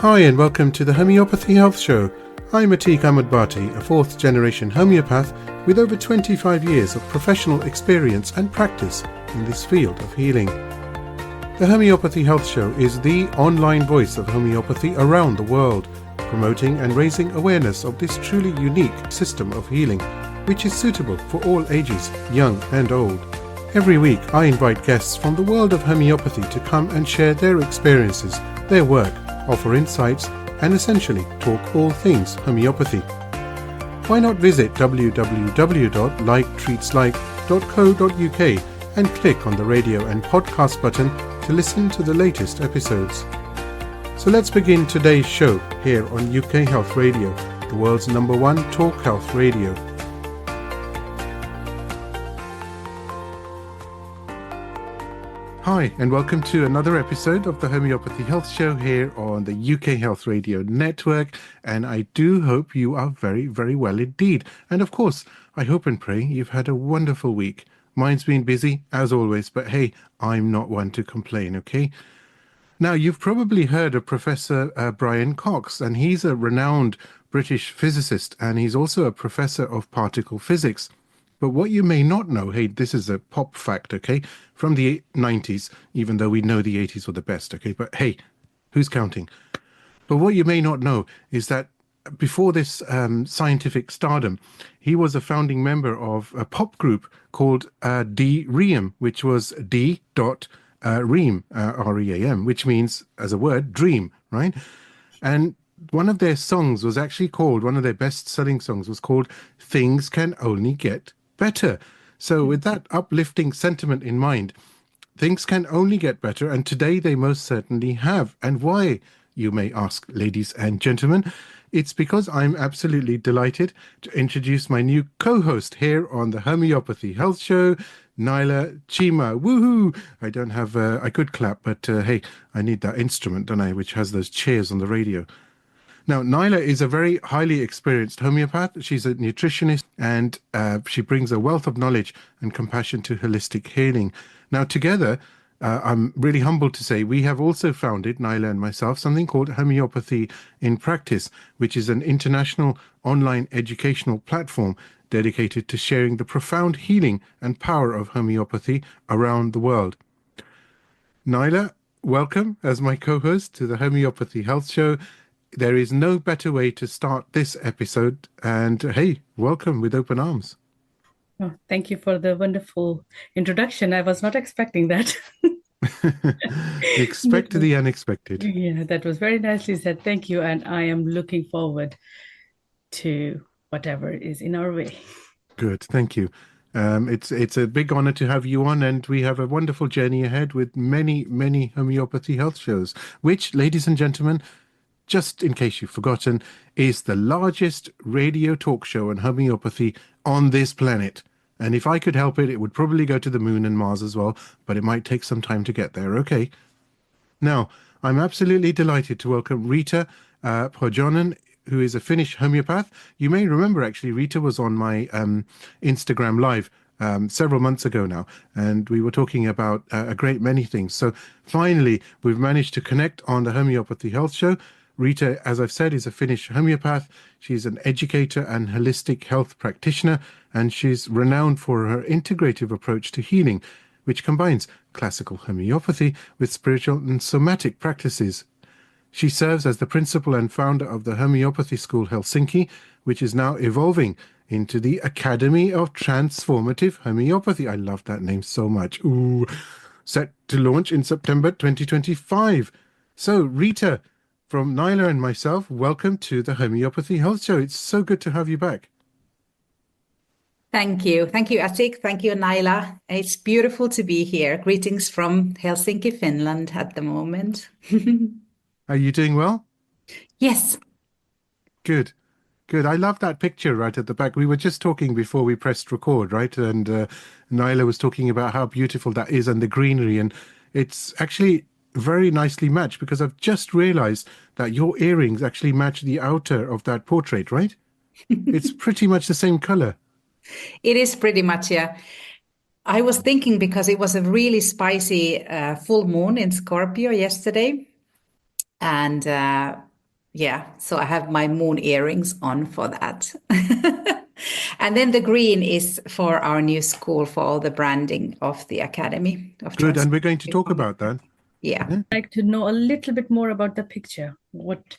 Hi and welcome to the Homeopathy Health Show. I'm Atiq a fourth generation homeopath with over 25 years of professional experience and practice in this field of healing. The Homeopathy Health Show is the online voice of homeopathy around the world, promoting and raising awareness of this truly unique system of healing, which is suitable for all ages, young and old. Every week I invite guests from the world of homeopathy to come and share their experiences, their work, offer insights, and essentially talk all things homeopathy. Why not visit www.liketreatslike.co.uk and click on the radio and podcast button to listen to the latest episodes. So let's begin today's show here on UK Health Radio, the world's #1 talk health radio. Hi and welcome to another episode of the Homeopathy Health Show here on the UK Health Radio Network, and I do hope you are very, very well indeed. And of course, I hope and pray you've had a wonderful week. Mine's been busy as always, but hey, I'm not one to complain, okay? Now, you've probably heard of Professor Brian Cox, and he's a renowned British physicist, and he's also a professor of particle physics. But what you may not know, hey, this is a pop fact, okay, from the 90s, even though we know the 80s were the best, okay, but hey, who's counting? But what you may not know is that before this scientific stardom, he was a founding member of a pop group called D-Ream, which was D.Ream, R-E-A-M, which means, as a word, dream, right? And one of their songs was actually called, one of their best-selling songs was called Things Can Only Get Better. So with that uplifting sentiment in mind, things can only get better, and today they most certainly have. And why, you may ask, ladies and gentlemen? It's because I'm absolutely delighted to introduce my new co-host here on the Homeopathy Health Show, Naila Cheema. Woohoo! I don't have, I could clap, but hey, I need that instrument, don't I, which has those chairs on the radio. Now, Naila is a very highly experienced homeopath. She's a nutritionist, and she brings a wealth of knowledge and compassion to holistic healing. Now, together, I'm really humbled to say we have also founded, Naila and myself, something called Homeopathy in Practice, which is an international online educational platform dedicated to sharing the profound healing and power of homeopathy around the world. Naila, welcome as my co-host to the Homeopathy Health Show. There is no better way to start this episode, and hey, welcome with open arms. Oh, thank you for the wonderful introduction. I was not expecting that. Expect the unexpected. Yeah, that was very nicely said. Thank you, and I am looking forward to whatever is in our way. Good, thank you. It's a big honor to have you on, and we have a wonderful journey ahead with many, many homeopathy health shows, which, ladies and gentlemen, just in case you've forgotten, is the largest radio talk show on homeopathy on this planet. And if I could help it, it would probably go to the moon and Mars as well, but it might take some time to get there, okay? Now, I'm absolutely delighted to welcome Reeta Pohjonen, who is a Finnish homeopath. You may remember, actually, Reeta was on my Instagram Live several months ago now, and we were talking about a great many things. So finally, we've managed to connect on the Homeopathy Health Show. Reeta, as I've said, is a Finnish homeopath. She's an educator and holistic health practitioner, and she's renowned for her integrative approach to healing, which combines classical homeopathy with spiritual and somatic practices. She serves as the principal and founder of the Homeopathy School Helsinki, which is now evolving into the Academy of Transformative Homeopathy. I love that name so much. Ooh, set to launch in September 2025. So, Reeta, from Naila and myself, welcome to the Homeopathy Health Show. It's so good to have you back. Thank you. Thank you, Atiq. Thank you, Naila. It's beautiful to be here. Greetings from Helsinki, Finland at the moment. Are you doing well? Yes. Good. Good. I love that picture right at the back. We were just talking before we pressed record, right? And Naila was talking about how beautiful that is and the greenery. And it's actually very nicely matched, because I've just realized that your earrings actually match the outer of that portrait, right? It's pretty much the same color. It is pretty much, yeah. I was thinking, because it was a really spicy full moon in Scorpio yesterday, and Yeah, so I have my moon earrings on for that. And then the green is for our new school, for all the branding of the Academy of Good. And we're going to Transformative talk about Homeopathy. that. Yeah. Yeah. I'd like to know a little bit more about the picture. What?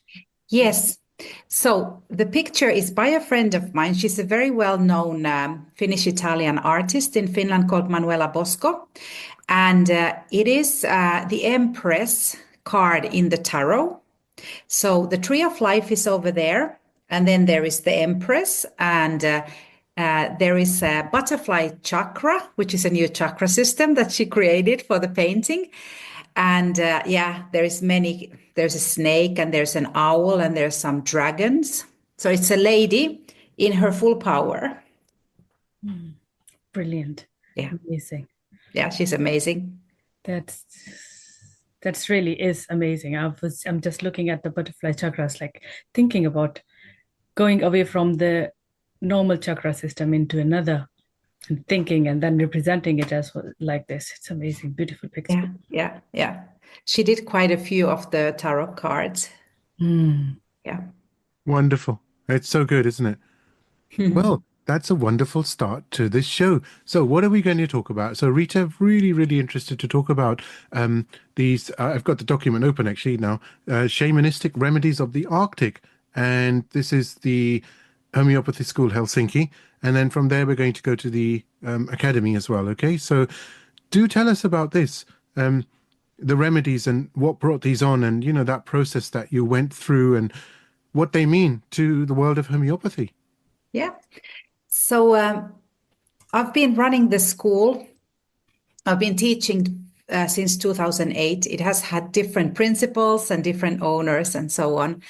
Yes. So the picture is by a friend of mine. She's a very well-known Finnish-Italian artist in Finland called Manuela Bosco. And it is the Empress card in the tarot. So the Tree of Life is over there. And then there is the Empress. And there is a butterfly chakra, which is a new chakra system that she created for the painting. And there's a snake and there's an owl and there's some dragons. So it's a lady in her full power. Brilliant. Yeah. Amazing. Yeah, she's amazing. That's really is amazing. I'm just looking at the butterfly chakras, like thinking about going away from the normal chakra system into another and thinking and then representing it as like this. It's amazing, beautiful picture. Yeah. She did quite a few of the tarot cards. Yeah. Wonderful. It's so good, isn't it? Well, that's a wonderful start to this show. So what are we going to talk about? So Rita, really, really interested to talk about these. I've got the document open actually now. Shamanistic Remedies of the Arctic. And this is the Homeopathy School Helsinki. And then from there, we're going to go to the Academy as well. Okay, so do tell us about this. The remedies and what brought these on, and you know, that process that you went through and what they mean to the world of homeopathy. Yeah. So I've been running the school. I've been teaching since 2008. It has had different principals and different owners and so on.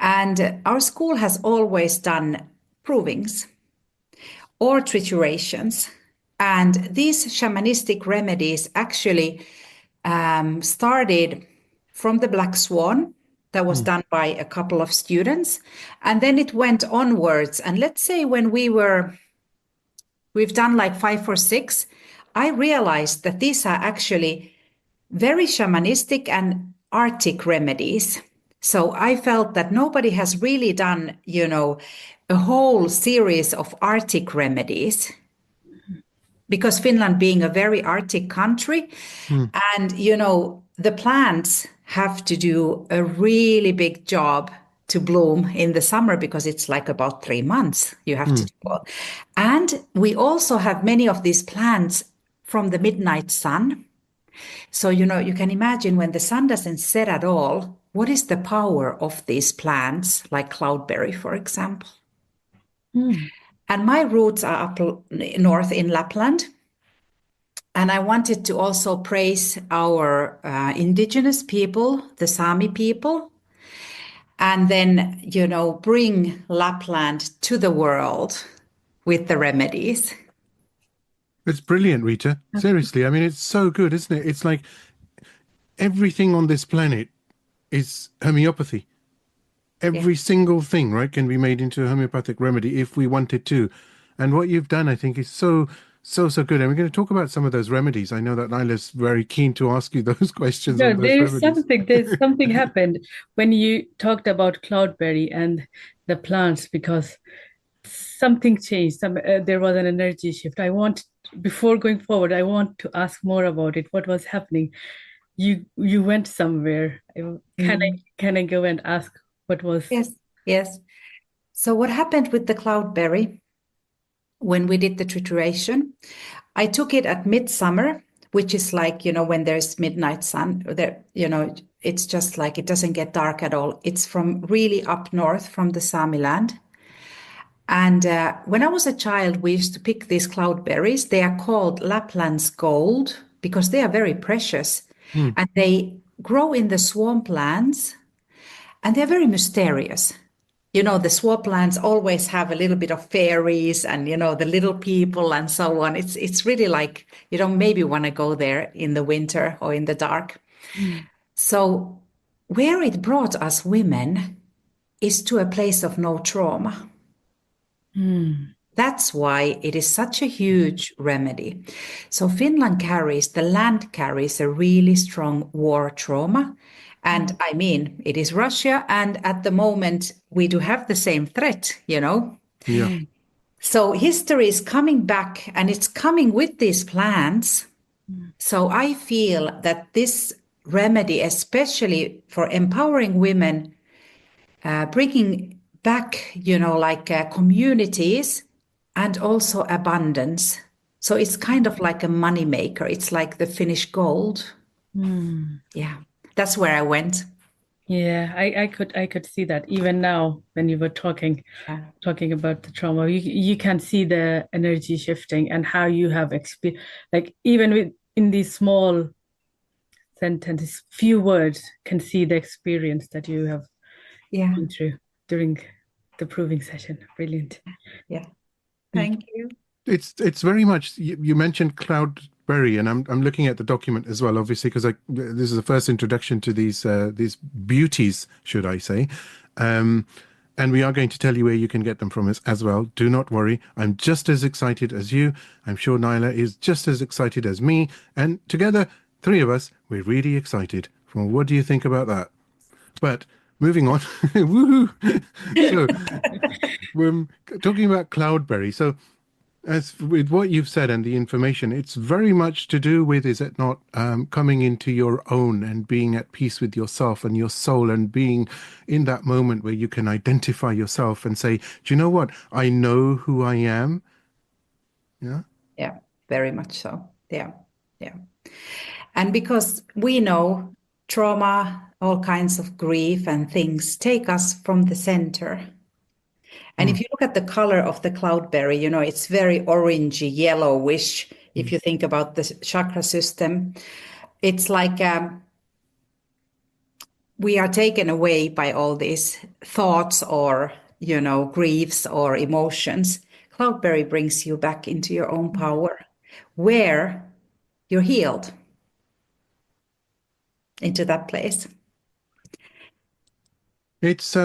And our school has always done provings or triturations. And these shamanistic remedies actually started from the Black Swan that was done by a couple of students. And then it went onwards. And let's say when we've done like 5 or 6, I realized that these are actually very shamanistic and Arctic remedies. So I felt that nobody has really done, a whole series of Arctic remedies, because Finland being a very Arctic country, and, the plants have to do a really big job to bloom in the summer, because it's like about 3 months you have to do all. And we also have many of these plants from the midnight sun. So, you can imagine when the sun doesn't set at all, what is the power of these plants, like Cloudberry, for example? And my roots are up north in Lapland. And I wanted to also praise our indigenous people, the Sami people, and then, bring Lapland to the world with the remedies. It's brilliant, Rita. Seriously, I mean, it's so good, isn't it? It's like everything on this planet is homeopathy. Every single thing, right, can be made into a homeopathic remedy if we wanted to. And what you've done, I think, is so good. And we're going to talk about some of those remedies. I know that Naila's very keen to ask you those questions No, on those remedies. there's something happened when you talked about Cloudberry and the plants, because something changed. There was an energy shift. Before going forward, I want to ask more about it. What was happening? You went somewhere. Can I go and ask what was? Yes. So what happened with the Cloudberry when we did the trituration? I took it at midsummer, which is like, when there's midnight sun there, it's just like, it doesn't get dark at all. It's from really up north from the Sami land. And when I was a child, we used to pick these cloudberries. They are called Lapland's gold because they are very precious. And they grow in the swamplands, and they're very mysterious. The swamplands always have a little bit of fairies and, the little people and so on. It's really like, you don't maybe want to go there in the winter or in the dark. So where it brought us women is to a place of no trauma. That's why it is such a huge remedy. So Finland the land carries a really strong war trauma. And I mean, it is Russia, and at the moment we do have the same threat, you know. Yeah. So history is coming back, and it's coming with these plants. So I feel that this remedy, especially for empowering women, bringing back, you know, like communities and also abundance. So it's kind of like a money maker. It's like the Finnish gold. Yeah, that's where I went. Yeah, I could see that even now when you were talking about the trauma. You can see the energy shifting and how you have experienced, like even with in these small sentences, few words, can see the experience that you have Yeah, been through during the proving session. Brilliant. yeah. Thank you. It's very much you mentioned Cloudberry, and I'm looking at the document as well, obviously, because this is the first introduction to these beauties, should I say. And we are going to tell you where you can get them from as well. Do not worry. I'm just as excited as you. I'm sure Naila is just as excited as me. And together, three of us, we're really excited. Well, what do you think about that? But moving on, woohoo! So we're talking about Cloudberry. So as with what you've said and the information, it's very much to do with, is it not, coming into your own and being at peace with yourself and your soul, and being in that moment where you can identify yourself and say, do you know what? I know who I am. Yeah. Yeah, very much so. Yeah, yeah. And because we know trauma, all kinds of grief and things take us from the center. And if you look at the color of the cloudberry, you know, it's very orangey, yellowish. If you think about the chakra system, it's like we are taken away by all these thoughts or, you know, griefs or emotions. Cloudberry brings you back into your own power where you're healed into that place. It's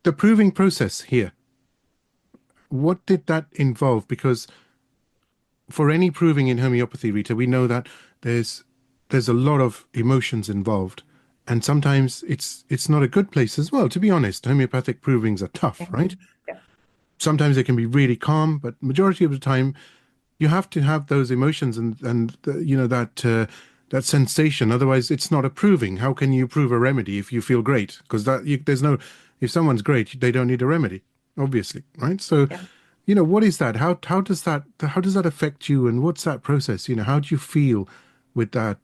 the proving process here. What did that involve? Because for any proving in homeopathy, Reeta, we know that there's a lot of emotions involved, and sometimes it's not a good place as well. To be honest, homeopathic provings are tough, right? Yeah. Sometimes they can be really calm, but majority of the time, you have to have those emotions and you know that sensation. Otherwise, it's not a proving. How can you prove a remedy if you feel great? Because there's no, if someone's great, they don't need a remedy, obviously, right? So. Yeah. You know, what is that? How does that affect you, and what's that process? You know, how do you feel with that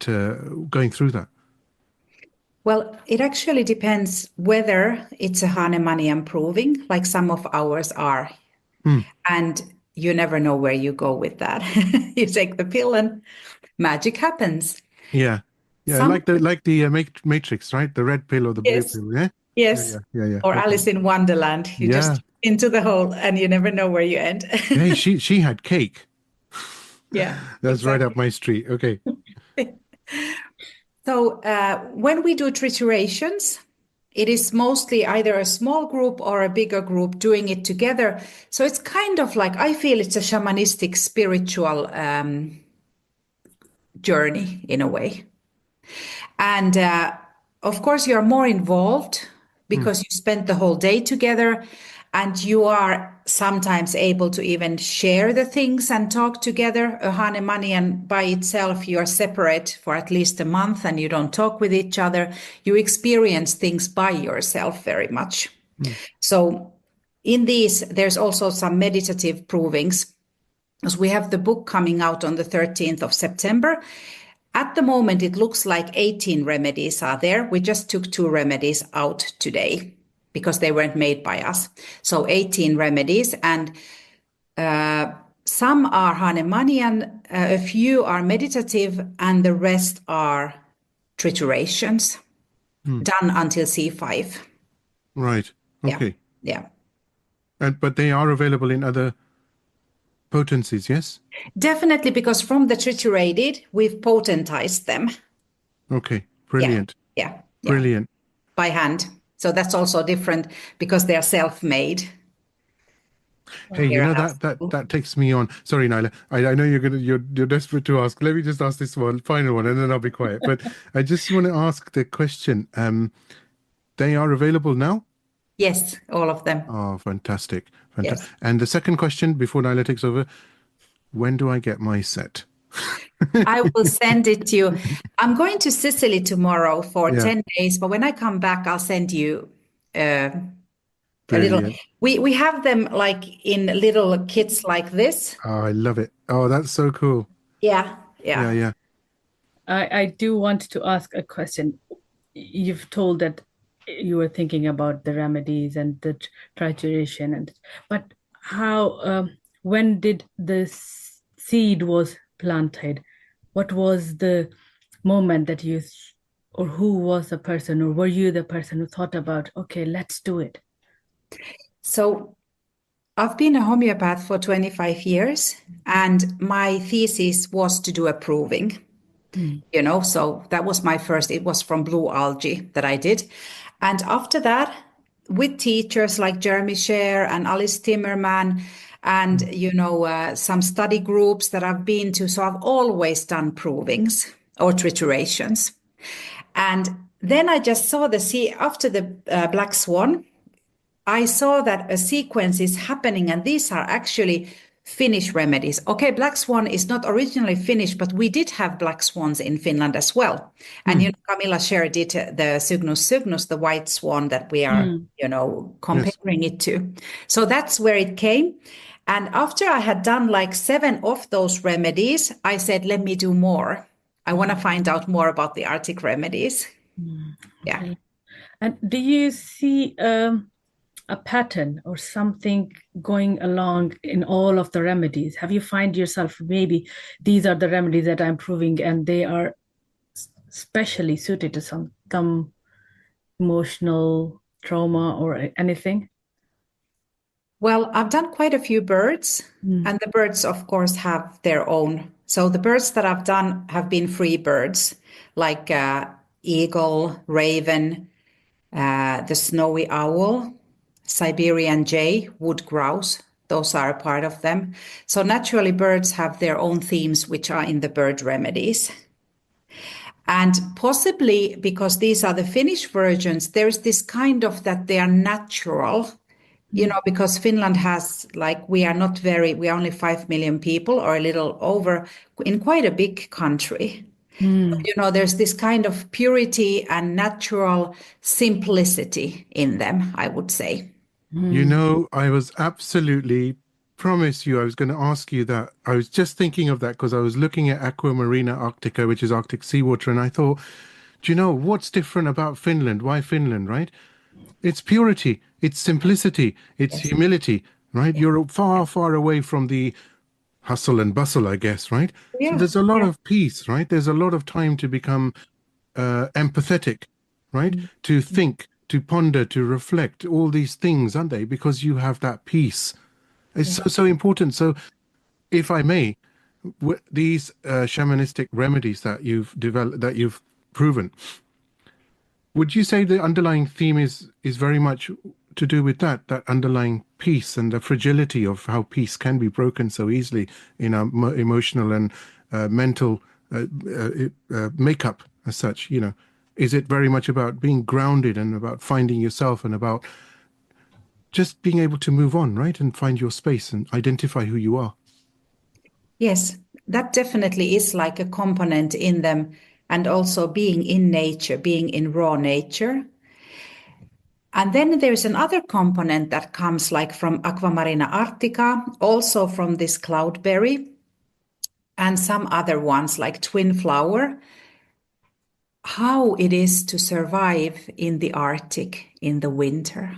going through that? Well, it actually depends whether it's a Hahnemannian proving, like some of ours are. And you never know where you go with that. You take the pill and magic happens. Yeah, yeah, Some, like the Matrix, right? The red pill or the blue yes, pill, yeah, yes. yeah. Or Okay. Alice in Wonderland. You Yeah, just into the hole and you never know where you end. hey, she had cake. Yeah, That's right exactly. up my street. Okay. So when we do triturations, it is mostly either a small group or a bigger group doing it together. So it's kind of like, I feel it's a shamanistic spiritual journey in a way. And of course, you're more involved because you spent the whole day together, and you are sometimes able to even share the things and talk together. A Hahnemannian by itself, you are separate for at least a month and you don't talk with each other. You experience things by yourself very much. So in these, there's also some meditative provings, because we have the book coming out on the 13th of September. At the moment, it looks like 18 remedies are there. We just took 2 remedies out today because they weren't made by us. So 18 remedies, and some are Hahnemannian, a few are meditative, and the rest are triturations done until C5. Right. Yeah, Okay. yeah. But they are available in other potencies, yes? Definitely, because from the triturated, we've potentized them. Okay. Yeah, Brilliant. yeah, yeah. Brilliant. By hand. So that's also different because they are self-made. Hey, you here know at our that school. that takes me on. Sorry, Naila. I know you're desperate to ask. Let me just ask this one final one, and then I'll be quiet. But I just want to ask the question. They are available now? Yes, all of them. Oh, fantastic, fantastic. Yes. And the second question before Naila takes over: when do I get my set? I will send it to you. I'm going to Sicily tomorrow for Yeah, 10 days, but when I come back, I'll send you uh, a little. brilliant. We have them like in little kits like this. Oh, I love it. Oh, that's so cool. Yeah, Yeah, yeah. yeah. I do want to ask a question. You've told that you were thinking about the remedies and the trituration, but how when did the seed was planted? What was the moment that or who was the person, or were you the person who thought about, okay, let's do it? So I've been a homeopath for 25 years, and my thesis was to do a proving. Mm. So that was my first, it was from blue algae that I did. And after that, with teachers like Jeremy Sher and Alice Timmerman, and some study groups that I've been to, so I've always done provings or triturations. And then I just saw after the black swan, I saw that a sequence is happening, and these are actually Finnish remedies. Okay, black swan is not originally Finnish, but we did have black swans in Finland as well. And Camilla Scher did the Cygnus cygnus, the white swan that we are, Mm. Yes. comparing it to. So that's where it came. And after I had done like 7 of those remedies, I said, let me do more. I want to find out more about the Arctic remedies. Yeah. Okay. And do you see a pattern or something going along in all of the remedies? Have you find yourself, maybe these are the remedies that I'm proving and they are specially suited to some emotional trauma or anything? Well, I've done quite a few birds, and the birds, of course, have their own. So the birds that I've done have been free birds, like eagle, raven, the snowy owl, Siberian jay, wood grouse. Those are a part of them. So naturally, birds have their own themes, which are in the bird remedies. And possibly because these are the Finnish versions, there's this kind of that they are natural, because Finland has we are only 5 million people or a little over in quite a big country. There's this kind of purity and natural simplicity in them, I would say. You know, I was absolutely promise you I was going to ask you that. I was just thinking of that because I was looking at Aquamarina Arctica, which is Arctic seawater, and I thought, do you know what's different about Finland? Why Finland, right? It's purity, it's simplicity, it's Yes. humility, right? Yeah. You're far, far away from the hustle and bustle, I guess, right? So Yeah. there's a lot Yeah. of peace, right? There's a lot of time to become empathetic, right? To think, to ponder, to reflect, all these things, aren't they? Because you have that peace. It's Yeah. so, so important. So, if I may, these shamanistic remedies that you've developed, that you've proven, would you say the underlying theme is very much to do with that underlying peace and the fragility of how peace can be broken so easily in our emotional and mental makeup as such? Is it very much about being grounded and about finding yourself and about just being able to move on, right? And find your space and identify who you are? Yes, that definitely is like a component in them. And also being in nature, being in raw nature. And then there's another component that comes like from Aquamarina Arctica, also from this Cloudberry, and some other ones like twin flower, how it is to survive in the Arctic in the winter.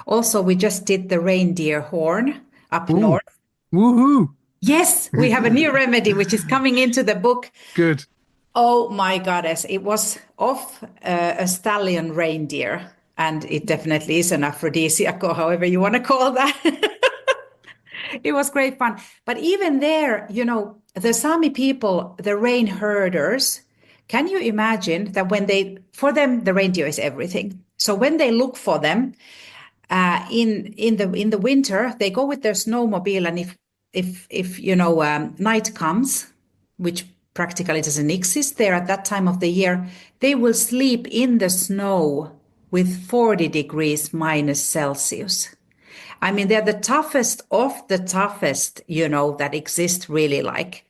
Also, we just did the reindeer horn up Ooh, north. woohoo! Yes, we have a new remedy which is coming into the book. Good. Oh my goddess, it was of a stallion reindeer, and it definitely is an aphrodisiac, or however you want to call that. It was great fun. But even there, the Sami people, the rain herders, can you imagine that for them, the reindeer is everything. So when they look for them, in the winter, they go with their snowmobile, and if night comes, which practically doesn't exist there at that time of the year, they will sleep in the snow with 40 degrees minus Celsius. I mean, they're the toughest of the toughest, that exist really. Like,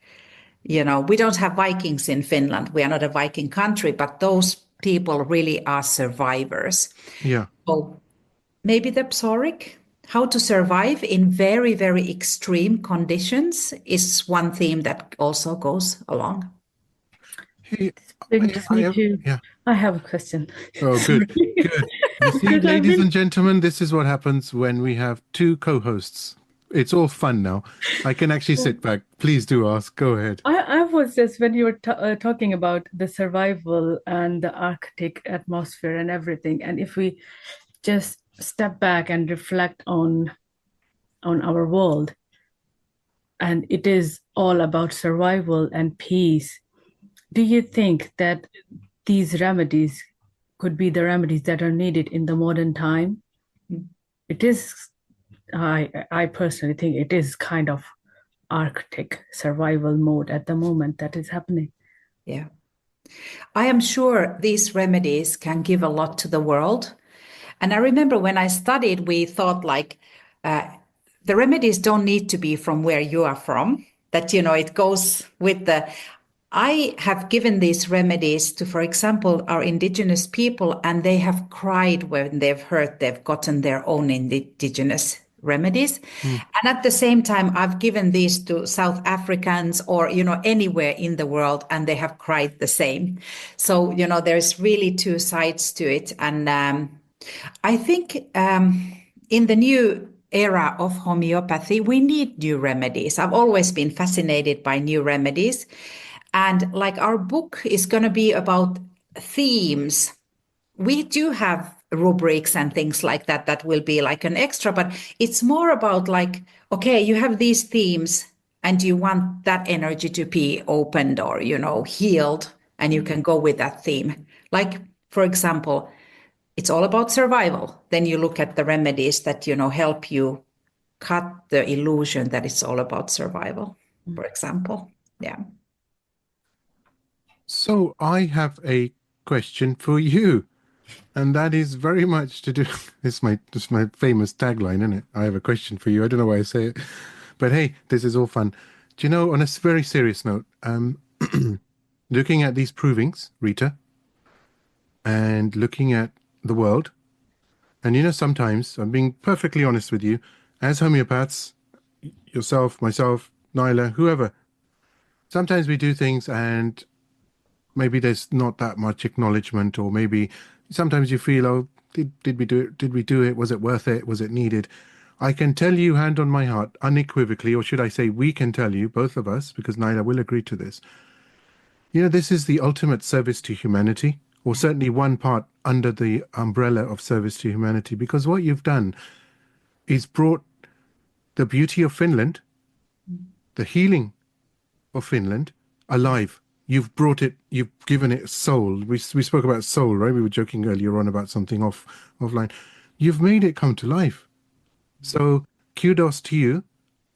we don't have Vikings in Finland. We are not a Viking country, but those people really are survivors. Yeah. So maybe the psoric, how to survive in very, very extreme conditions, is one theme that also goes along. Hey, Brings me to, yeah. I have a question. Oh, good. Sorry. Good. You see, Because I've ladies been and gentlemen, this is what happens when we have two co-hosts. It's all fun now. I can actually sit back. Please do ask. Go ahead. I was just, when you were talking about the survival and the Arctic atmosphere and everything, and if we just step back and reflect on our world, and it is all about survival and peace, do you think that these remedies could be the remedies that are needed in the modern time? It is, I personally think it is kind of Arctic survival mode at the moment that is happening. Yeah. I am sure these remedies can give a lot to the world. And I remember when I studied, we thought like the remedies don't need to be from where you are from, that, it goes with the. I have given these remedies to, for example, our indigenous people, and they have cried when they've heard they've gotten their own indigenous remedies. And at the same time, I've given these to South Africans or, anywhere in the world, and they have cried the same. So, there's really two sides to it. And I think in the new era of homeopathy, we need new remedies. I've always been fascinated by new remedies. And like our book is going to be about themes. We do have rubrics and things like that that will be like an extra, but it's more about like, okay, you have these themes and you want that energy to be opened or, healed, and you can go with that theme. Like, for example, it's all about survival. Then you look at the remedies that, help you cut the illusion that it's all about survival, for example. Yeah. So I have a question for you, and that is very much to do. This is my famous tagline, isn't it? I have a question for you. I don't know why I say it, but hey, this is all fun. Do you know? On a very serious note, looking at these provings, Reeta, and looking at the world, and sometimes I'm being perfectly honest with you, as homeopaths, yourself, myself, Naila, whoever. Sometimes we do things and maybe there's not that much acknowledgement, or maybe sometimes you feel, oh, did we do it? Did we do it? Was it worth it? Was it needed? I can tell you, hand on my heart, unequivocally, or should I say we can tell you, both of us, because Naila will agree to this. This is the ultimate service to humanity, or certainly one part under the umbrella of service to humanity, because what you've done is brought the beauty of Finland, the healing of Finland, alive. You've brought it, you've given it soul. We spoke about soul, right? We were joking earlier on about something offline. You've made it come to life. So kudos to you,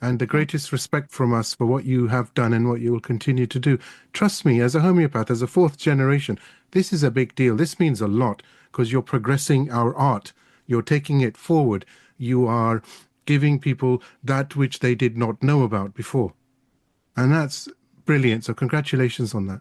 and the greatest respect from us for what you have done and what you will continue to do. Trust me, as a homeopath, as a fourth generation, this is a big deal. This means a lot because you're progressing our art. You're taking it forward. You are giving people that which they did not know about before. And that's brilliant. So congratulations on that.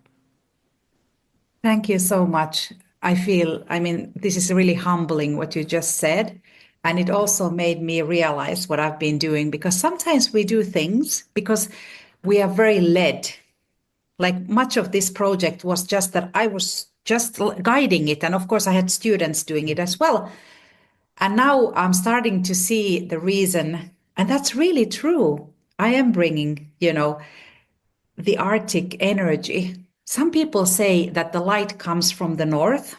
Thank you so much. This is really humbling what you just said. And it also made me realize what I've been doing, because sometimes we do things because we are very led. Like much of this project was just that I was just guiding it. And of course, I had students doing it as well. And now I'm starting to see the reason. And that's really true. I am bringing, the Arctic energy. Some people say that the light comes from the north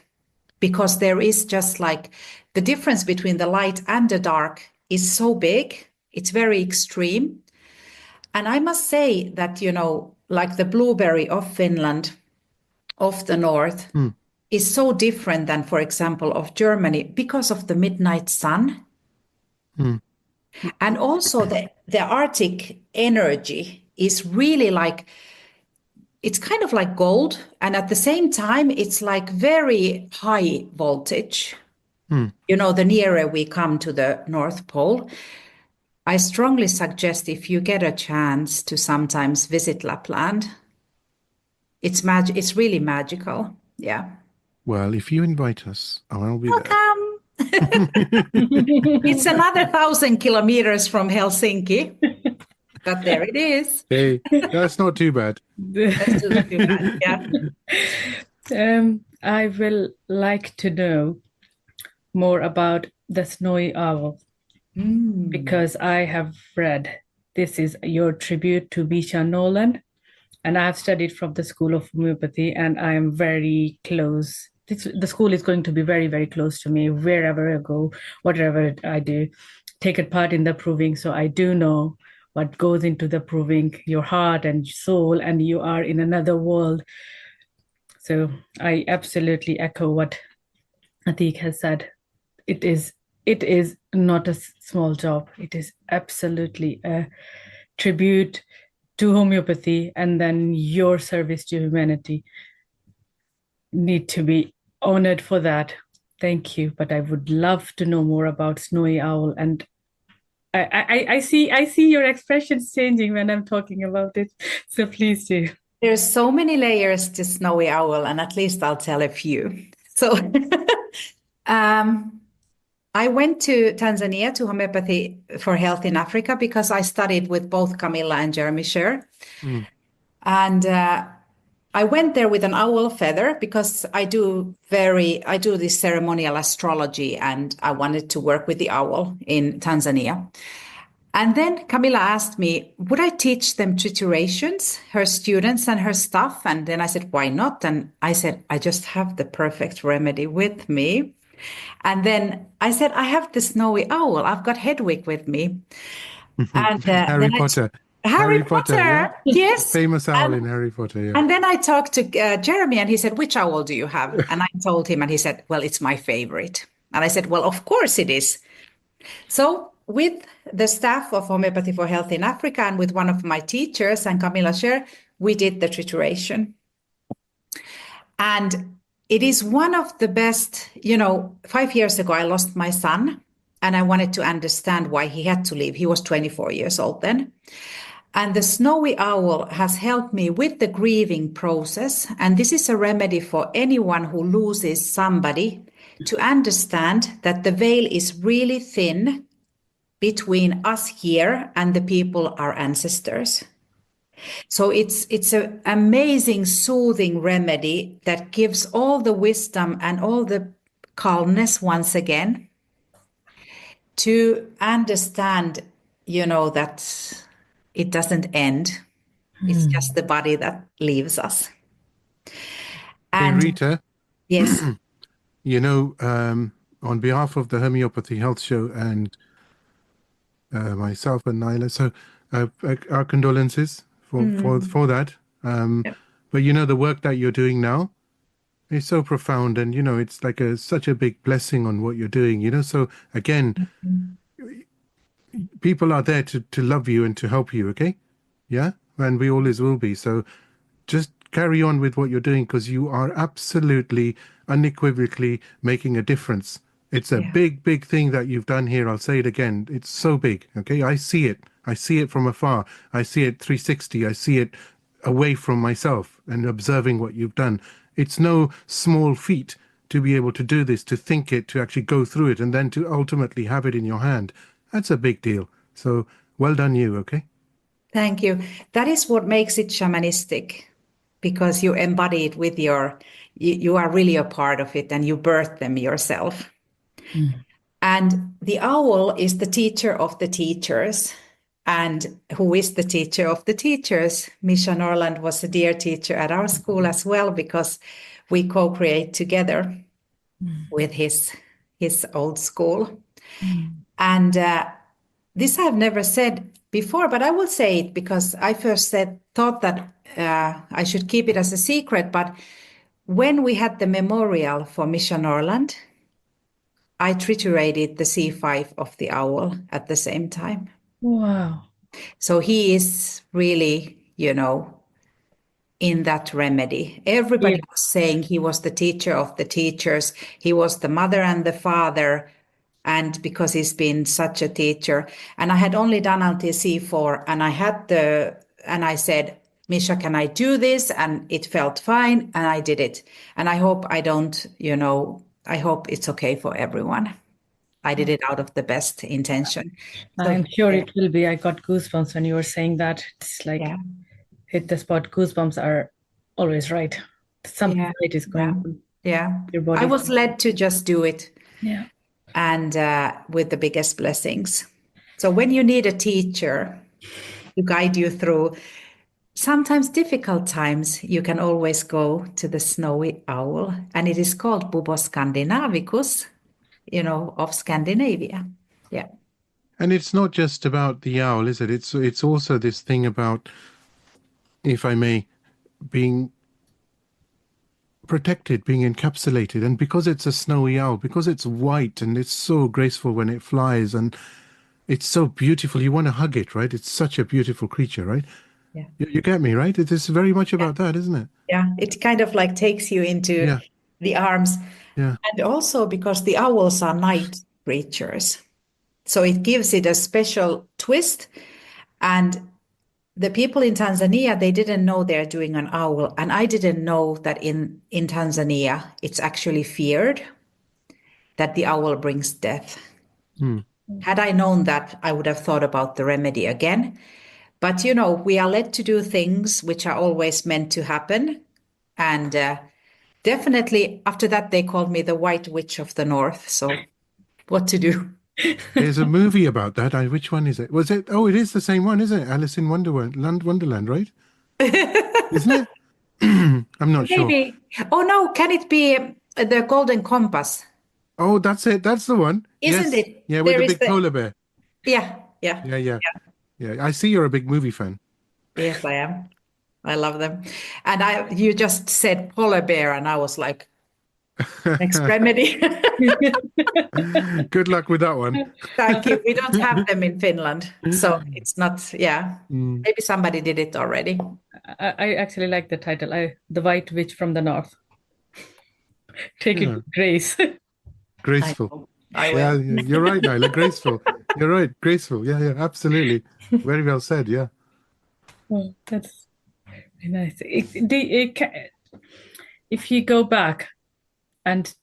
because there is just like the difference between the light and the dark is so big. It's very extreme. And I must say that, like the blueberry of Finland, of the north, is so different than, for example, of Germany because of the midnight sun. And also the Arctic energy is really like, it's kind of like gold. And at the same time, it's like very high voltage. You know, the nearer we come to the North Pole. I strongly suggest if you get a chance to sometimes visit Lapland. It's really magical. Yeah. Well, if you invite us, I'll be there. Welcome. It's another 1,000 kilometers from Helsinki, but there it is. Hey, that's not too bad. That's just too bad. Yeah. I will like to know more about the snowy owl because I have read this is your tribute to Misha Nolan, and I have studied from the School of Homeopathy, and I am very close. The school is going to be very, very close to me wherever I go, whatever I do, take a part in the proving. So I do know what goes into the proving, your heart and soul, and you are in another world. So I absolutely echo what Atiq has said. It is not a small job. It is absolutely a tribute to homeopathy, and then your service to humanity need to be honored for that. Thank you. But I would love to know more about snowy owl, and I see your expressions changing when I'm talking about it. So please do. There's so many layers to snowy owl, and at least I'll tell a few. So I went to Tanzania to Homeopathy for Health in Africa because I studied with both Camilla and Jeremy Sher. And I went there with an owl feather because I do this ceremonial astrology, and I wanted to work with the owl in Tanzania. And then Camilla asked me, would I teach them triturations, her students and her staff? And then I said, why not? And I said, I just have the perfect remedy with me. And then I said, I have the snowy owl. I've got Hedwig with me. And Harry Potter. Harry Potter, yeah? yes. Famous owl in Harry Potter, yeah. And then I talked to Jeremy, and he said, which owl do you have? And I told him, and he said, well, it's my favorite. And I said, well, of course it is. So with the staff of Homeopathy for Health in Africa and with one of my teachers and Camilla Scher, we did the trituration. And it is one of the best, 5 years ago, I lost my son, and I wanted to understand why he had to leave. He was 24 years old then. And the snowy owl has helped me with the grieving process. And this is a remedy for anyone who loses somebody, to understand that the veil is really thin between us here and the people, our ancestors. So it's an amazing, soothing remedy that gives all the wisdom and all the calmness once again to understand, that it doesn't end. It's just the body that leaves us. And hey, Reeta. Yes. On behalf of the Homeopathy Health Show and myself and Naila, so our condolences for that. But the work that you're doing now is so profound, and it's like such a big blessing on what you're doing. So again, people are there to love you and to help you. Okay, yeah, and we always will be. So just carry on with what you're doing, because you are absolutely, unequivocally making a difference. It's a big thing that you've done here. I'll say it again. It's so big. Okay, I see it. I see it from afar. I see it 360. I see it away from myself and observing what you've done. It's no small feat to be able to do this, to think it, to actually go through it, and then to ultimately have it in your hand. That's a big deal. So well done you, okay? Thank you. That is what makes it shamanistic, because you embody it with you are really a part of it, and you birth them yourself. And the owl is the teacher of the teachers. And who is the teacher of the teachers? Misha Norland was a dear teacher at our school as well, because we co-create together with his old school. And this I've never said before, but I will say it because I first thought that I should keep it as a secret. But when we had the memorial for Misha Norland, I triturated the C5 of the owl at the same time. Wow. So he is really, in that remedy. Everybody was saying he was the teacher of the teachers. He was the mother and the father. And because he's been such a teacher, and I had only done until C4, and I said, Misha, can I do this? And it felt fine, and I did it. And I hope I don't, I hope it's okay for everyone. I did it out of the best intention. I'm sure it will be. I got goosebumps when you were saying that. It's like hit the spot. Goosebumps are always right. Something right is going on. Yeah. Your body. I was led to just do it. Yeah. And with the biggest blessings. So when you need a teacher to guide you through sometimes difficult times, you can always go to the snowy owl. And it is called Bubos scandinavicus, of Scandinavia. Yeah. And it's not just about the owl, is it? It's also this thing about, if I may, being protected, being encapsulated. And because it's a snowy owl, because it's white and it's so graceful when it flies and it's so beautiful, you want to hug it, right? It's such a beautiful creature, right? Yeah. You get me, right? It is very much about that, isn't it? Yeah. It kind of like takes you into the arms. Yeah. And also because the owls are night creatures. So it gives it a special twist. And the people in Tanzania, they didn't know they're doing an owl. And I didn't know that in Tanzania, it's actually feared that the owl brings death. Had I known that, I would have thought about the remedy again. But, we are led to do things which are always meant to happen. And definitely after that, they called me the White Witch of the North. So what to do? There's a movie about that. Which one is it? Was it? Oh, it is the same one, isn't it? Alice in Wonderland, right? Isn't it? I'm not sure. Maybe. Oh, no. Can it be the Golden Compass? Oh, that's it. That's the one. Isn't it? Yeah, with the big polar bear. Yeah. Yeah. I see you're a big movie fan. Yes, I am. I love them. And you just said polar bear, and I was like, next remedy. Good luck with that one. Thank you. We don't have them in Finland. So it's not, maybe somebody did it already. I actually like the title, The White Witch from the North. Take it with grace. Graceful. I will. Yeah, you're right, Naila. Graceful. You're right. Graceful. Yeah, absolutely. Very well said. Yeah. Oh, that's very nice. If you go back and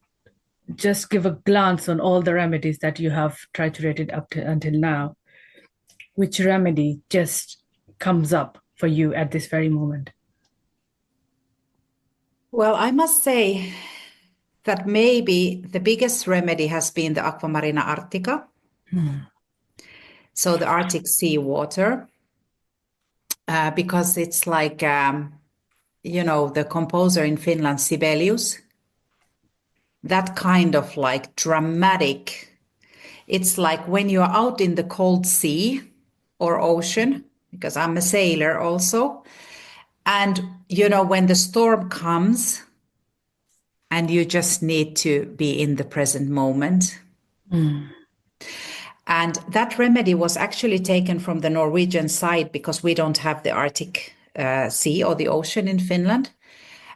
just give a glance on all the remedies that you have triturated until now, which remedy just comes up for you at this very moment? Well, I must say that maybe the biggest remedy has been the Aquamarina Arctica. So the Arctic sea water, because it's like, the composer in Finland, Sibelius, that kind of like dramatic. It's like when you're out in the cold sea or ocean, because I'm a sailor also. And, when the storm comes and you just need to be in the present moment. And that remedy was actually taken from the Norwegian side because we don't have the Arctic Sea or the ocean in Finland.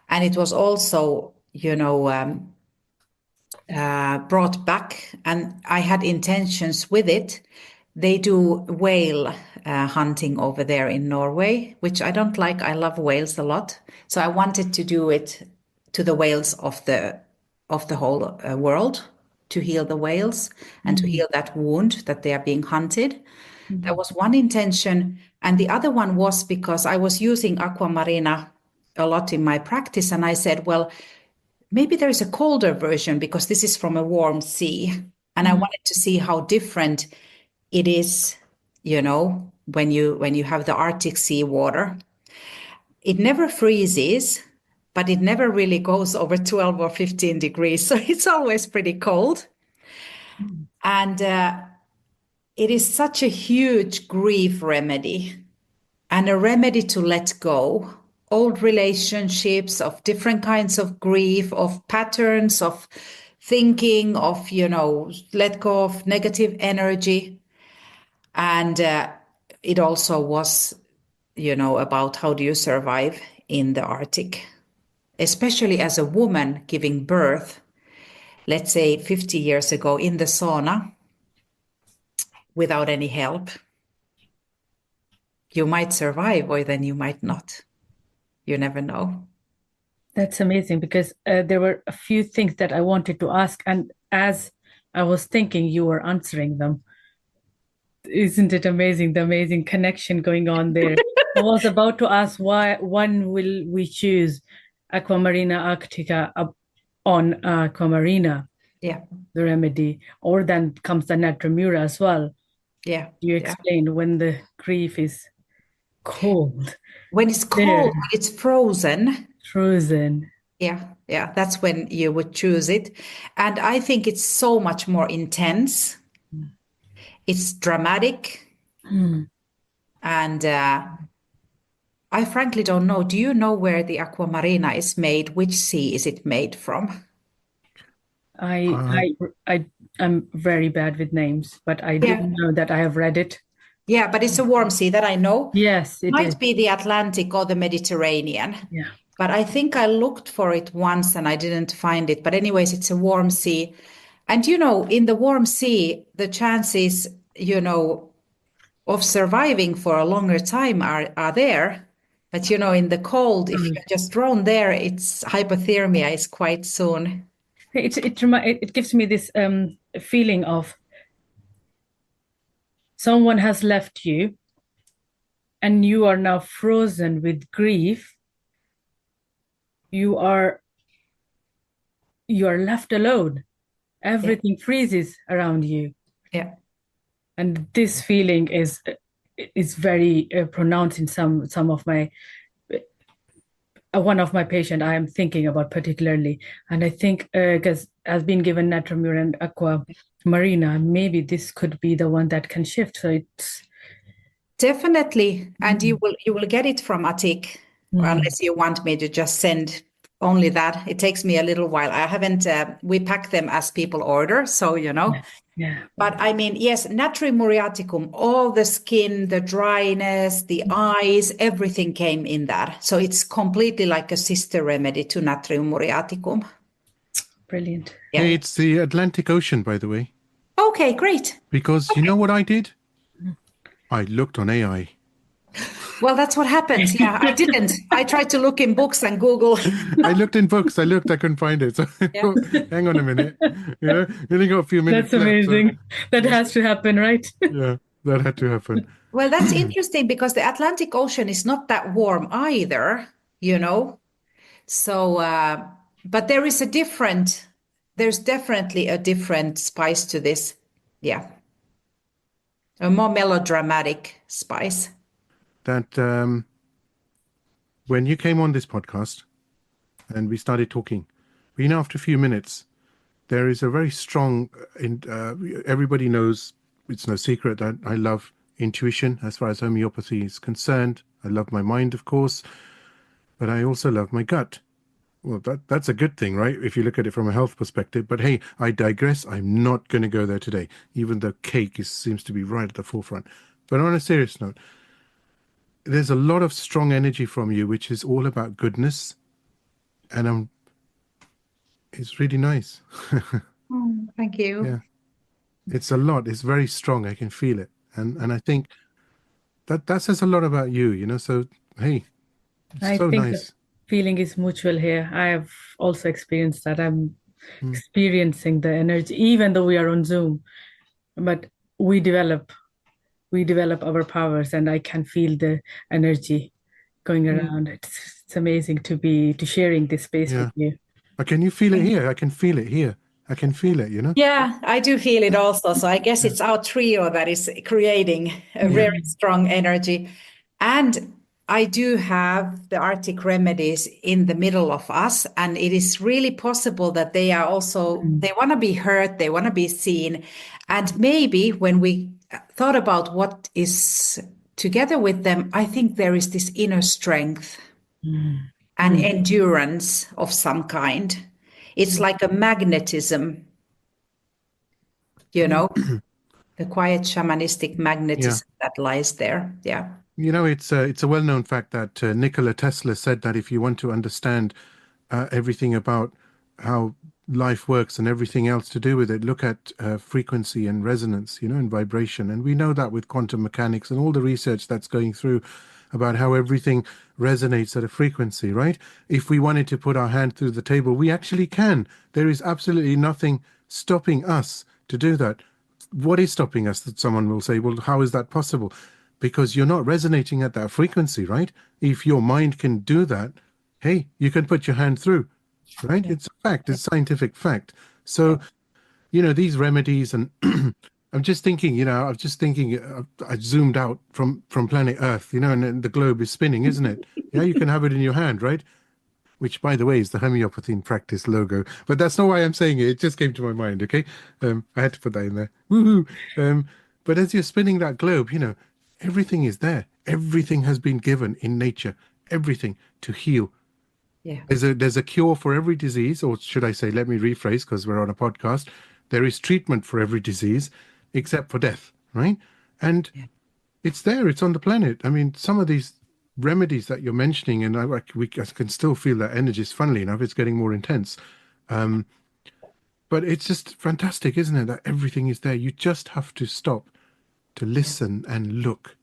And it was also, brought back, and I had intentions with it. They do whale hunting over there in Norway, which I don't like. I love whales a lot. So I wanted to do it to the whales of the whole world, to heal the whales and to heal that wound that they are being hunted. That was one intention. And the other one was because I was using Aquamarina a lot in my practice. And I said, well, maybe there is a colder version because this is from a warm sea. And I wanted to see how different it is, when you have the Arctic sea water. It never freezes, but it never really goes over 12 or 15 degrees. So it's always pretty cold. And it is such a huge grief remedy and a remedy to let go. Old relationships, of different kinds of grief, of patterns, of thinking, of, let go of negative energy. And it also was, about how do you survive in the Arctic, especially as a woman giving birth, let's say 50 years ago in the sauna without any help. You might survive, or then you might not. You never know. That's amazing, because there were a few things that I wanted to ask, and as I was thinking, you were answering them. Isn't it amazing, the amazing connection going on there? I was about to ask when will we choose Aquamarina Arctica on Aquamarina, Yeah. the remedy, or then comes the Natramura as well. Yeah. You explained when the grief is cold. When it's cold, There. when it's frozen. Frozen. Yeah. That's when you would choose it. And I think it's so much more intense. It's dramatic. And I frankly don't know. Do you know where the Aquamarina is made? Which sea is it made from? I'm very bad with names, but I do Yeah. know that I have read it. Yeah, but it's a warm sea, that I know. Yes, it Might is. be the Atlantic or the Mediterranean. Yeah. But I think I looked for it once and I didn't find it. But anyways, it's a warm sea. And in the warm sea, the chances, of surviving for a longer time are there. But in the cold, if you're just thrown there, it's hypothermia is quite soon. It gives me this feeling of someone has left you and you are now frozen with grief. You are left alone. Everything freezes around you. Yeah. And this feeling is very pronounced in some of my one of my patients I am thinking about particularly. And I think because has been given Natramura and Aquamarina, maybe this could be the one that can shift. So it's definitely, and you will get it from Atiq, unless you want me to just send only that. It takes me a little while. I haven't. We pack them as people order, so Yeah. But I mean, yes, Natrium muriaticum, all the skin, the dryness, the eyes, everything came in that. So it's completely like a sister remedy to Natrium muriaticum. Brilliant. Yeah. Hey, it's the Atlantic Ocean, by the way. Okay, great. Because you know what I did? I looked on AI. Well, that's what happens. Yeah, I didn't. I tried to look in books and Google. I looked in books. I couldn't find it. So hang on a minute. You only got a few minutes That's amazing. left. That has to happen, right? Yeah, that had to happen. Well, that's interesting because the Atlantic Ocean is not that warm either, So, but there's definitely a different spice to this. Yeah. A more melodramatic spice. That when you came on this podcast and we started talking, after a few minutes, there is a very strong, everybody knows, it's no secret that I love intuition as far as homeopathy is concerned. I love my mind, of course, but I also love my gut. Well, that's a good thing, right? If you look at it from a health perspective. But hey, I digress. I'm not going to go there today, even though cake seems to be right at the forefront. But on a serious note, there's a lot of strong energy from you, which is all about goodness. And it's really nice. Oh, thank you. Yeah. It's a lot. It's very strong. I can feel it. And I think that says a lot about you, So, hey, it's I so think nice. Feeling is mutual here. I have also experienced that. I'm experiencing the energy, even though we are on Zoom, but we develop our powers, and I can feel the energy going around. It's amazing to sharing this space with you. Can you feel it here? I can feel it here. I can feel it, Yeah, I do feel it also. So I guess it's our trio that is creating a very strong energy. And I do have the Arctic remedies in the middle of us, and it is really possible that they are also, they want to be heard, they want to be seen. And maybe when we thought about what is together with them, I think there is this inner strength and endurance of some kind. It's like a magnetism, the quiet shamanistic magnetism that lies there. Yeah. It's a well-known fact that Nikola Tesla said that if you want to understand everything about how life works and everything else to do with it, look at frequency and resonance, and vibration. And we know that with quantum mechanics and all the research that's going through about how everything resonates at a frequency, right? If we wanted to put our hand through the table, we actually can. There is absolutely nothing stopping us to do that. What is stopping us? That someone will say, well, how is that possible? Because you're not resonating at that frequency, right? If your mind can do that, hey, you can put your hand through, right? It's a fact, it's scientific fact. So, these remedies, and I'm just thinking, I zoomed out from planet Earth, and then the globe is spinning, isn't it? Yeah, you can have it in your hand, right? Which, by the way, is the Homeopathy in Practice logo. But that's not why I'm saying it. It just came to my mind, okay? I had to put that in there. Woohoo! But as you're spinning that globe, everything is there. Everything has been given in nature. Everything to heal. Yeah. There's a cure for every disease, or should I say, let me rephrase because we're on a podcast. There is treatment for every disease except for death, right? And it's there. It's on the planet. I mean, some of these remedies that you're mentioning, and I can still feel that energy. Funnily enough, it's getting more intense. But it's just fantastic, isn't it? That everything is there. You just have to stop to listen and look.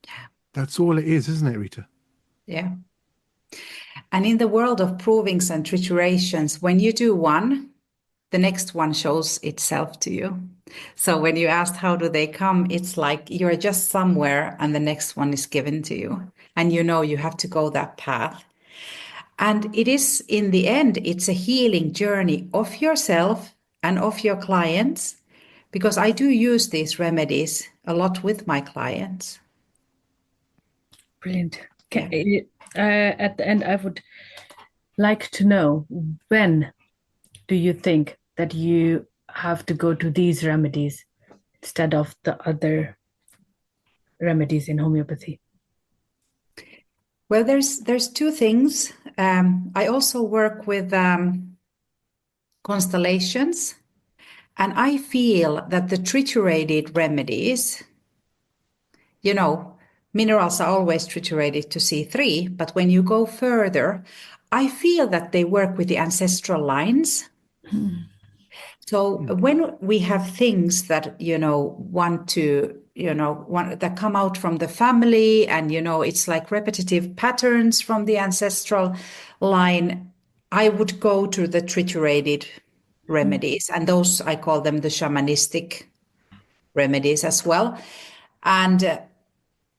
Yeah. That's all it is, isn't it, Reeta? Yeah. And in the world of provings and triturations, when you do one, the next one shows itself to you. So when you asked how do they come, it's like you're just somewhere and the next one is given to you. And you have to go that path. And it is, in the end, it's a healing journey of yourself and of your clients, because I do use these remedies a lot with my clients. Brilliant. At the end, I would like to know, when do you think that you have to go to these remedies instead of the other remedies in homeopathy? Well, there's two things. I also work with constellations, and I feel that the triturated remedies, minerals are always triturated to C3, but when you go further, I feel that they work with the ancestral lines. So when we have things that, want to, that come out from the family, and, it's like repetitive patterns from the ancestral line, I would go to the triturated remedies. And those, I call them the shamanistic remedies as well. And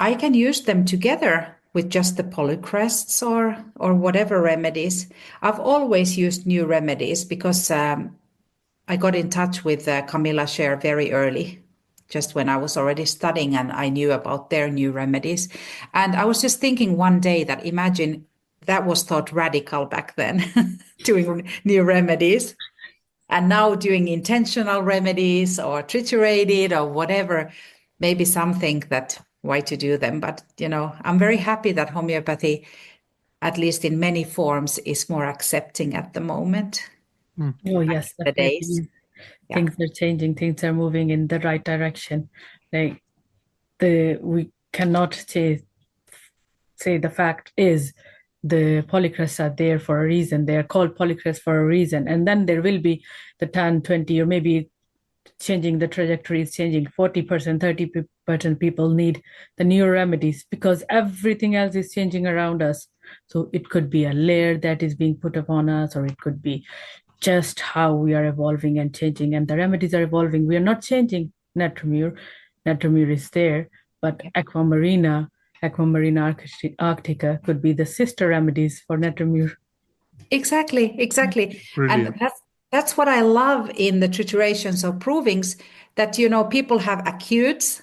I can use them together with just the polycrests or whatever remedies. I've always used new remedies because I got in touch with Camilla Scher very early, just when I was already studying, and I knew about their new remedies. And I was just thinking one day that, imagine that was thought radical back then, doing new remedies, and now doing intentional remedies or triturated or whatever, maybe something that why to do them. But, I'm very happy that homeopathy, at least in many forms, is more accepting at the moment. Oh, yes, The days. Things are changing, things are moving in the right direction. Like we cannot say the fact is the polycrests are there for a reason. They are called polycrests for a reason. And then there will be the 10, 20, or maybe changing the trajectory is changing. 40%, 30% people need the new remedies because everything else is changing around us. So it could be a layer that is being put upon us, or it could be just how we are evolving and changing, and the remedies are evolving. We are not changing Natromure. Natromure is there, but Aquamarina Arctica could be the sister remedies for Natromure. Exactly. Brilliant. And that's what I love in the triturations or provings, that, people have acutes,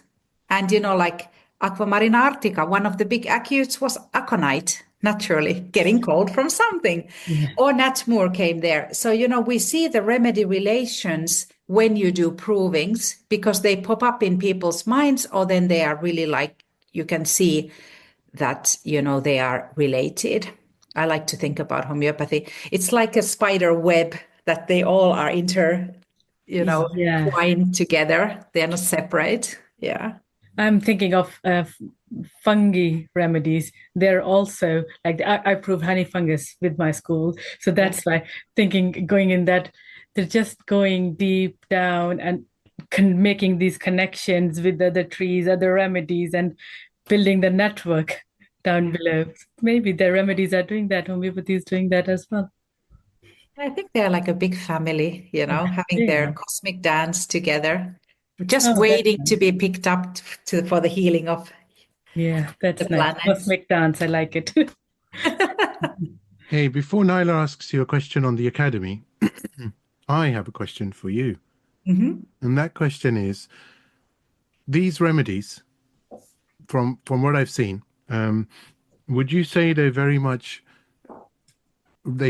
and, like Aquamarina Arctica, one of the big acutes was aconite, naturally getting cold from something. Yeah. Or Natmur came there. So, we see the remedy relations when you do provings, because they pop up in people's minds, or then they are really like, you can see that, they are related. I like to think about homeopathy. It's like a spider web that they all are Yeah. twined together. They are not separate. Yeah. I'm thinking of fungi remedies. They're also like I prove honey fungus with my school, so that's why thinking going in that they're just going deep down and making these connections with other trees, other remedies, and building the network down below. Maybe the remedies are doing that. Homeopathy is doing that as well. I think they're like a big family, having their Yeah. cosmic dance together, just Oh, that's waiting to nice. be picked up for the healing of Yeah, the that's nice. planets. Cosmic dance. I like it. Hey, before Naila asks you a question on the Academy, I have a question for you. Mhm. And that question is, these remedies, from what I've seen, would you say they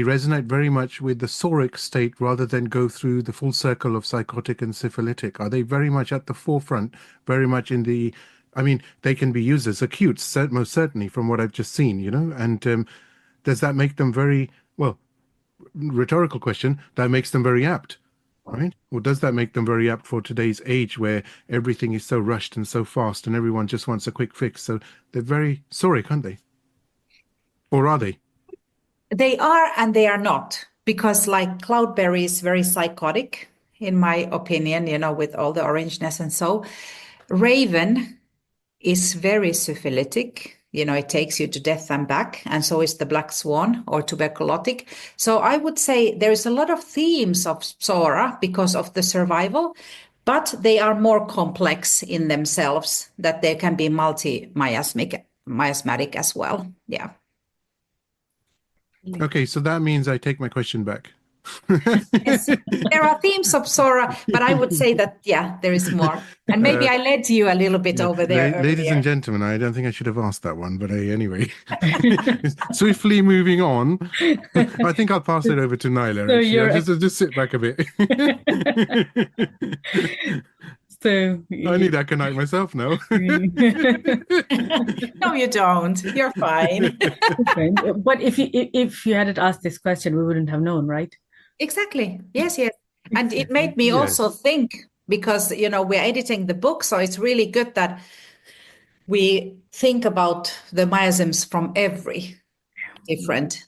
resonate very much with the soric state rather than go through the full circle of psychotic and syphilitic? Are they very much at the forefront, very much in the, I mean, they can be used as acutes, most certainly from what I've just seen, and does that make them well, rhetorical question, that makes them very apt, right? Or does that make them very apt for today's age where everything is so rushed and so fast and everyone just wants a quick fix? So they're very soric, aren't they? Or are they? They are and they are not, because like Cloudberry is very psychotic, in my opinion, with all the orangeness and so. Raven is very syphilitic. It takes you to death and back, and so is the black swan or tuberculotic. So I would say there is a lot of themes of Sora because of the survival, but they are more complex in themselves, that they can be miasmatic as well. Yeah. Okay, so that means I take my question back. Yes, there are themes of Sora, but I would say that, yeah, there is more. And maybe I led you a little bit over there Ladies and earlier. gentlemen, I don't think I should have asked that one, but anyway. Swiftly moving on. I think I'll pass it over to Naila. So Actually. you're Just sit back a bit. so I need aconite myself now. No, you don't. You're fine. Okay. But if you hadn't asked this question, we wouldn't have known, right? Exactly. Yes, yes. And it made me also Yes. think, because, we're editing the book, so it's really good that we think about the miasms from every different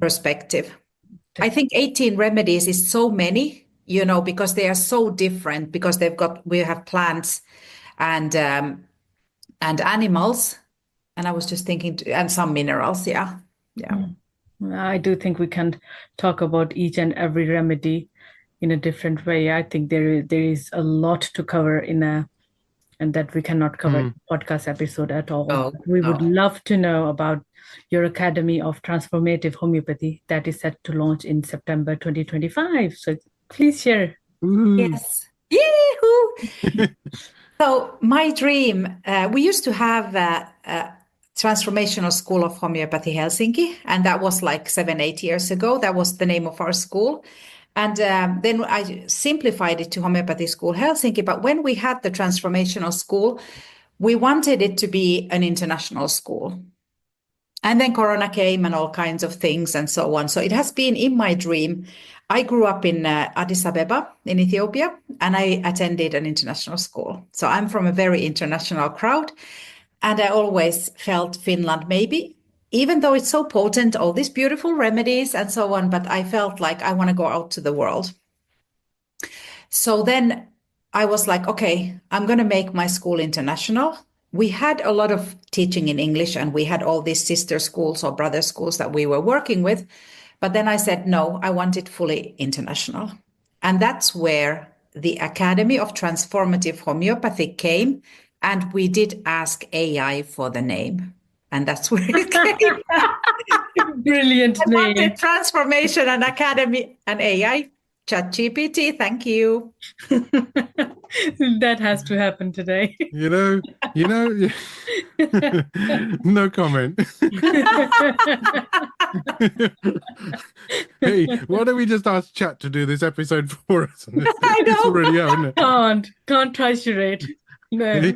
perspective. I think 18 remedies is so many, because they are so different, because we have plants and animals. And I was just thinking, and some minerals. Yeah. Yeah. I do think we can talk about each and every remedy in a different way. I think there is a lot to cover and that we cannot cover in a podcast episode at all. Oh, We would no. love to know about your Academy of Transformative Homeopathy that is set to launch in September 2025. So please share. Yes. Yee-hoo! So my dream, we used to have a Transformational School of Homeopathy Helsinki, and that was like 7, 8 years ago. That was the name of our school. And then I simplified it to Homeopathy School Helsinki. But when we had the Transformational School, we wanted it to be an international school. And then Corona came and all kinds of things and so on. So it has been in my dream. I grew up in Addis Ababa in Ethiopia, and I attended an international school. So I'm from a very international crowd. And I always felt Finland, maybe, even though it's so potent, all these beautiful remedies and so on, but I felt like I want to go out to the world. So then I was like, okay, I'm going to make my school international. We had a lot of teaching in English, and we had all these sister schools or brother schools that we were working with. But then I said, no, I want it fully international. And that's where the Academy of Transformative Homeopathy came. And we did ask AI for the name. And that's where it came. Brilliant I name. wanted transformation and academy and AI. ChatGPT, thank you. That has to happen today. No comment. Hey, why don't we just ask Chat to do this episode for us? I know. It's already out, isn't it? Can't treasure it. No.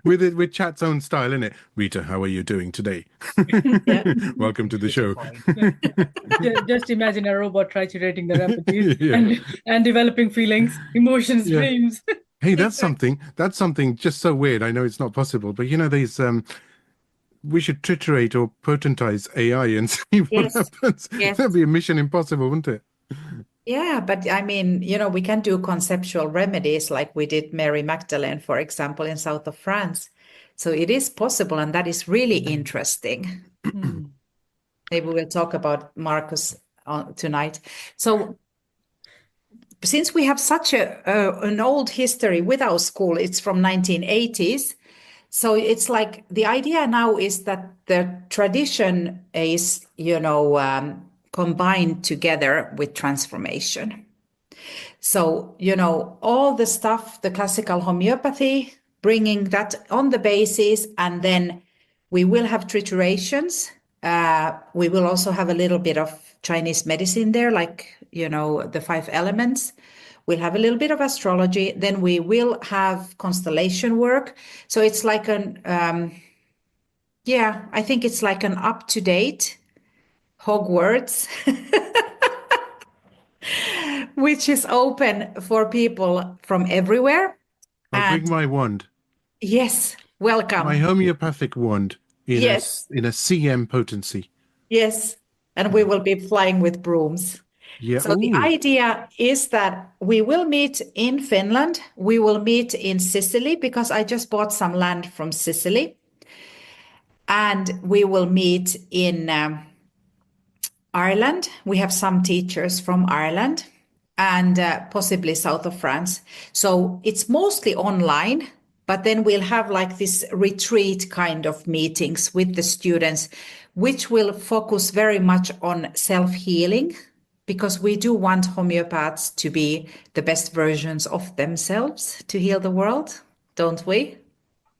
with chat's own style, innit? Rita, how are you doing today? Yeah. Welcome to the show. Just imagine a robot triturating the remedies Yeah. and developing feelings, emotions, Yeah. dreams. Hey, that's something just so weird. I know it's not possible, but these we should triturate or potentize AI and see what Yes. happens. Yes. That'd be a mission impossible, wouldn't it? Yeah, but I mean, we can do conceptual remedies like we did Mary Magdalene, for example, in south of France. So it is possible, and that is really interesting. Hmm. Maybe we'll talk about Marcus tonight. So since we have such an old history with our school, it's from 1980s. So it's like the idea now is that the tradition is, combined together with transformation. So, all the stuff, the classical homeopathy, bringing that on the basis, and then we will have triturations. We will also have a little bit of Chinese medicine there, like, the 5 elements. We'll have a little bit of astrology. Then we will have constellation work. So it's like I think it's like an up-to-date Hogwarts, which is open for people from everywhere. I'll And bring my wand, yes, welcome. my homeopathic wand in Yes. a CM potency. Yes. And we will be flying with brooms. Yeah. So the Ooh. idea is that we will meet in Finland. We will meet in Sicily because I just bought some land from Sicily. And we will meet in Ireland. We have some teachers from Ireland and possibly south of France. So it's mostly online, but then we'll have like this retreat kind of meetings with the students, which will focus very much on self-healing, because we do want homeopaths to be the best versions of themselves to heal the world, don't we?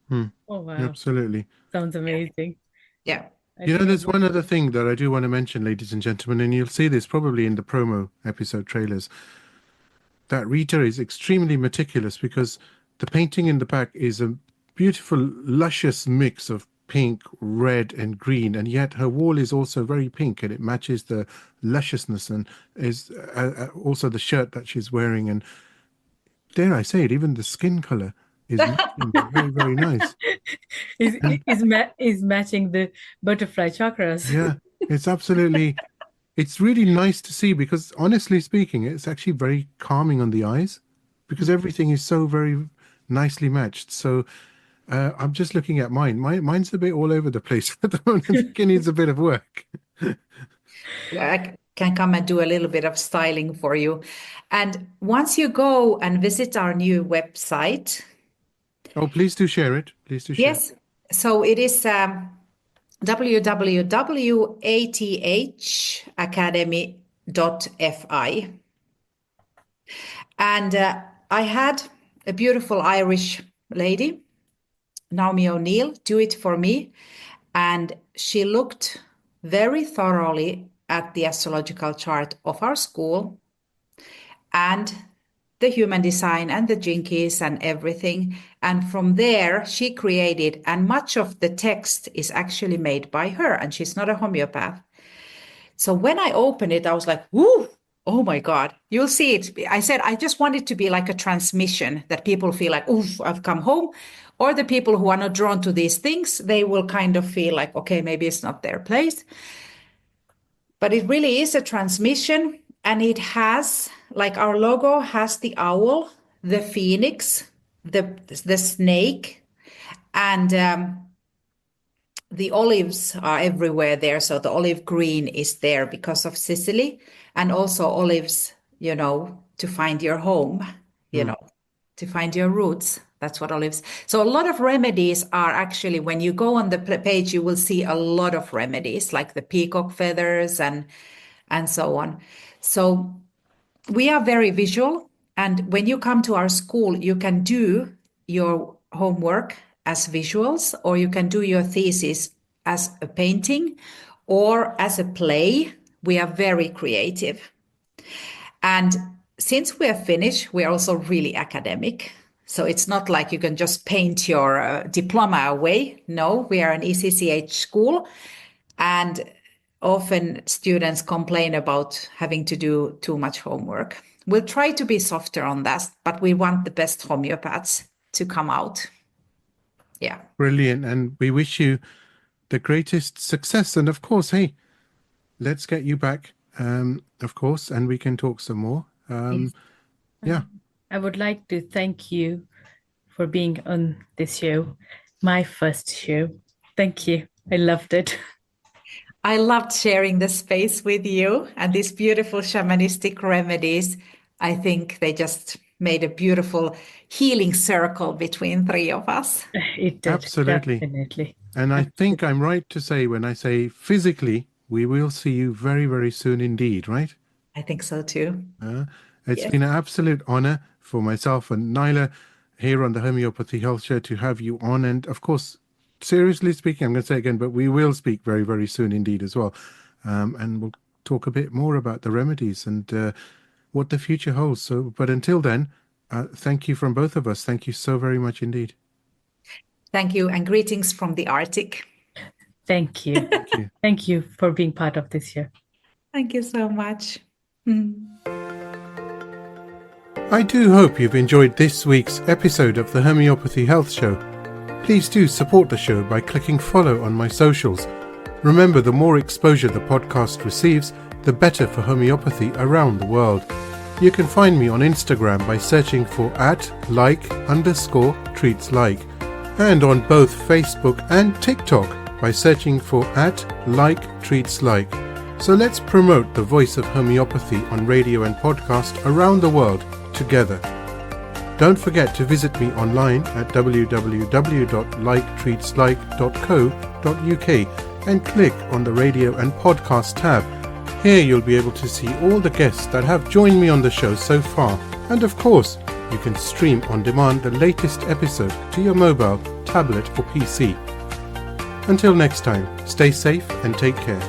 Oh, wow. Absolutely. Sounds amazing. Yeah. I think There's one other thing that I do want to mention, ladies and gentlemen, and you'll see this probably in the promo episode trailers, that Rita is extremely meticulous because the painting in the back is a beautiful, luscious mix of pink, red, and green, and yet her wall is also very pink, and it matches the lusciousness and is also the shirt that she's wearing, and dare I say it, even the skin color is matching very, very nice. is matching the butterfly chakras. Yeah, it's absolutely, it's really nice to see because honestly speaking, it's actually very calming on the eyes because everything is so very nicely matched. So I'm just looking at mine. Mine's a bit all over the place at the moment. I think it needs a bit of work. I can come and do a little bit of styling for you. And once you go and visit our new website, Oh, please do share it. Please do share. yes, so it is www.athacademy.fi. And I had a beautiful Irish lady, Naomi O'Neill, do it for me. And she looked very thoroughly at the astrological chart of our school and the human design and the jinkies and everything. And from there, she created, and much of the text is actually made by her, and she's not a homeopath. So when I opened it, I was like, whoo, oh my God, you'll see it. I said, I just want it to be like a transmission that people feel like, oof, I've come home. Or the people who are not drawn to these things, they will kind of feel like, okay, maybe it's not their place. But it really is a transmission. And it has, like our logo has the owl, the phoenix, the snake, and the olives are everywhere there. So the olive green is there because of Sicily, and also olives, to find your home, to find your roots. That's what olives. So a lot of remedies are actually, when you go on the page, you will see a lot of remedies like the peacock feathers and so on. So we are very visual. And when you come to our school, you can do your homework as visuals, or you can do your thesis as a painting or as a play. We are very creative. And since we are Finnish, we are also really academic. So it's not like you can just paint your diploma away. No, we are an ECCH school, and often students complain about having to do too much homework. We'll try to be softer on that, but we want the best homeopaths to come out. Yeah. Brilliant. And we wish you the greatest success. And of course, hey, let's get you back, of course, and we can talk some more. Yes. Yeah. I would like to thank you for being on this show, my first show. Thank you. I loved it. I loved sharing the space with you and these beautiful shamanistic remedies. I think they just made a beautiful healing circle between three of us. It did. Absolutely. Definitely. And I think I'm right to say when I say physically, we will see you very, very soon indeed, right? I think so too. It's Yes. been an absolute honor for myself and Naila here on the Homeopathy Health Show to have you on. And of course, seriously speaking, I'm going to say again, but we will speak very, very soon indeed as well. And we'll talk a bit more about the remedies and what the future holds. So, but until then, thank you from both of us. Thank you so very much indeed. Thank you, and greetings from the Arctic. Thank you. Thank you. Thank you for being part of this show. Thank you so much. I do hope you've enjoyed this week's episode of the Homeopathy Health Show. Please do support the show by clicking follow on my socials. Remember, the more exposure the podcast receives, the better for homeopathy around the world. You can find me on Instagram by searching for @like_treatslike, and on both Facebook and TikTok by searching for @like_treatslike. So let's promote the voice of homeopathy on radio and podcast around the world together. Don't forget to visit me online at www.liketreatslike.co.uk and click on the radio and podcast tab. Here you'll be able to see all the guests that have joined me on the show so far. And of course, you can stream on demand the latest episode to your mobile, tablet or PC. Until next time, stay safe and take care.